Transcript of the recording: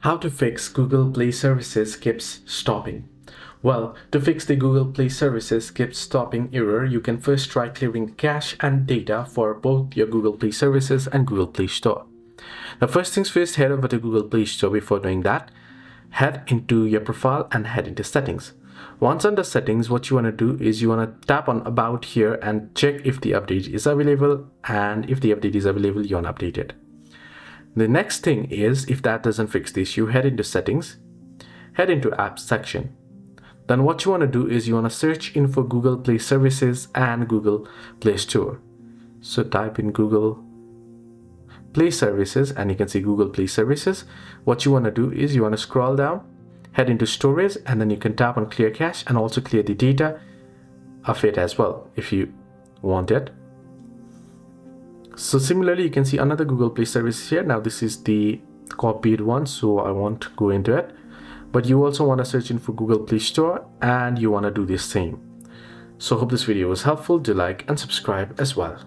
How to fix Google Play services keeps stopping. Well, to fix the Google Play services keeps stopping error, you can first try clearing cache and data for both your Google Play services and Google Play Store. Now, first things first, head over to Google Play Store. Before doing that, head into your profile and head into settings. Once under settings, what you want to do is you want to tap on about here and check if the update is available, and if the update is available, you want to update it. The next thing is, if that doesn't fix the issue, head into settings, head into apps section. Then what you want to do is you want to search in for Google Play services and Google Play Store. So type in Google Play services and you can see Google Play services. What you want to do is you want to scroll down, head into storage, and then you can tap on clear cache and also clear the data of it as well if you want it. So similarly, you can see another Google Play service here. Now this is the copied one, so I won't go into it. But you also want to search in for Google Play Store and you want to do the same. So hope this video was helpful. Do like and subscribe as well.